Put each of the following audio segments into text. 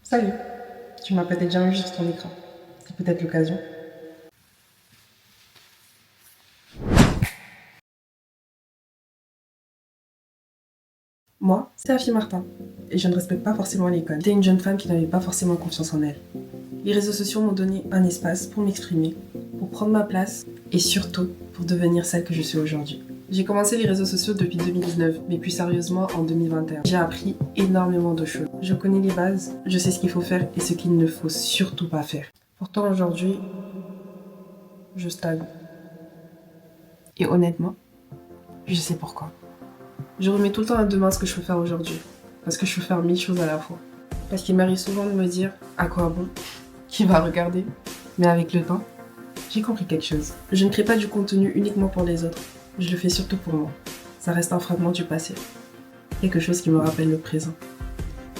Salut, tu m'as peut-être jamais vu sur ton écran. C'est peut-être l'occasion. Moi, c'est Afi Martin, et je ne respecte pas forcément l'école. J'étais une jeune femme qui n'avait pas forcément confiance en elle. Les réseaux sociaux m'ont donné un espace pour m'exprimer, pour prendre ma place, et surtout pour devenir celle que je suis aujourd'hui. J'ai commencé les réseaux sociaux depuis 2019, mais plus sérieusement en 2021. J'ai appris énormément de choses. Je connais les bases, je sais ce qu'il faut faire et ce qu'il ne faut surtout pas faire. Pourtant aujourd'hui, je stagne. Et honnêtement, je sais pourquoi. Je remets tout le temps à demain ce que je peux faire aujourd'hui. Parce que je peux faire 1000 choses à la fois. Parce qu'il m'arrive souvent de me dire à quoi bon, qui va regarder. Mais avec le temps, j'ai compris quelque chose. Je ne crée pas du contenu uniquement pour les autres. Je le fais surtout pour moi. Ça reste un fragment du passé. Quelque chose qui me rappelle le présent.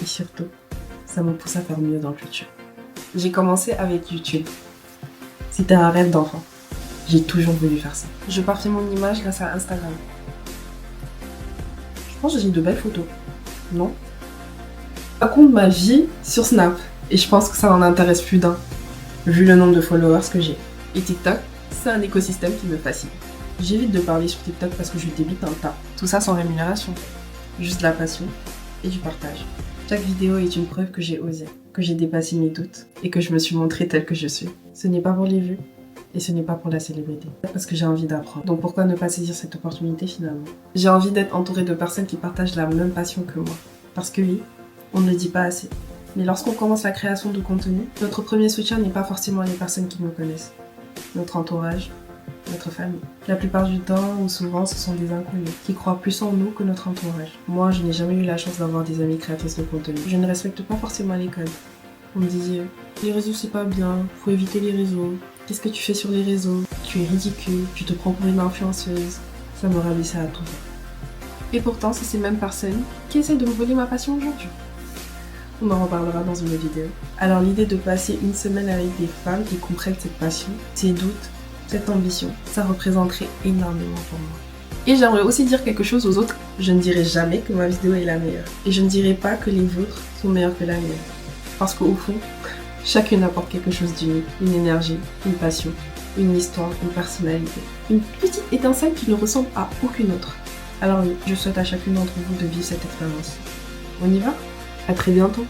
Et surtout, ça me pousse à faire mieux dans le futur. J'ai commencé avec YouTube. C'était un rêve d'enfant. J'ai toujours voulu faire ça. Je parfais mon image grâce à Instagram. Je pense que j'ai de belles photos. Non? Je raconte ma vie sur Snap. Et je pense que ça en intéresse plus d'un, vu le nombre de followers que j'ai. Et TikTok, c'est un écosystème qui me fascine. J'évite de parler sur TikTok parce que je débite un tas. Tout ça sans rémunération. Juste de la passion et du partage. Chaque vidéo est une preuve que j'ai osé, que j'ai dépassé mes doutes et que je me suis montrée telle que je suis. Ce n'est pas pour les vues et ce n'est pas pour la célébrité. Parce que j'ai envie d'apprendre. Donc pourquoi ne pas saisir cette opportunité finalement? J'ai envie d'être entourée de personnes qui partagent la même passion que moi. Parce que oui, on ne le dit pas assez. Mais lorsqu'on commence la création de contenu, notre premier soutien n'est pas forcément les personnes qui nous connaissent. Notre entourage, notre famille. La plupart du temps, ou souvent, ce sont des inconnus qui croient plus en nous que notre entourage. Moi, je n'ai jamais eu la chance d'avoir des amis créatrices de contenu. Je ne respecte pas forcément les codes. On me disait, les réseaux c'est pas bien, faut éviter les réseaux. Qu'est-ce que tu fais sur les réseaux? Tu es ridicule, tu te prends pour une influenceuse. Ça me rabaissait à tout va. Et pourtant, c'est ces mêmes personnes qui essaient de me voler ma passion aujourd'hui. On en reparlera dans une vidéo. Alors l'idée de passer une semaine avec des femmes qui comprennent cette passion, ces doutes, cette ambition, ça représenterait énormément pour moi. Et j'aimerais aussi dire quelque chose aux autres. Je ne dirai jamais que ma vidéo est la meilleure. Et je ne dirai pas que les vôtres sont meilleures que la mienne. Parce qu'au fond, chacune apporte quelque chose d'unique. Une énergie, une passion, une histoire, une personnalité. Une petite étincelle qui ne ressemble à aucune autre. Alors oui, je souhaite à chacune d'entre vous de vivre cette expérience. On y va ? À très bientôt.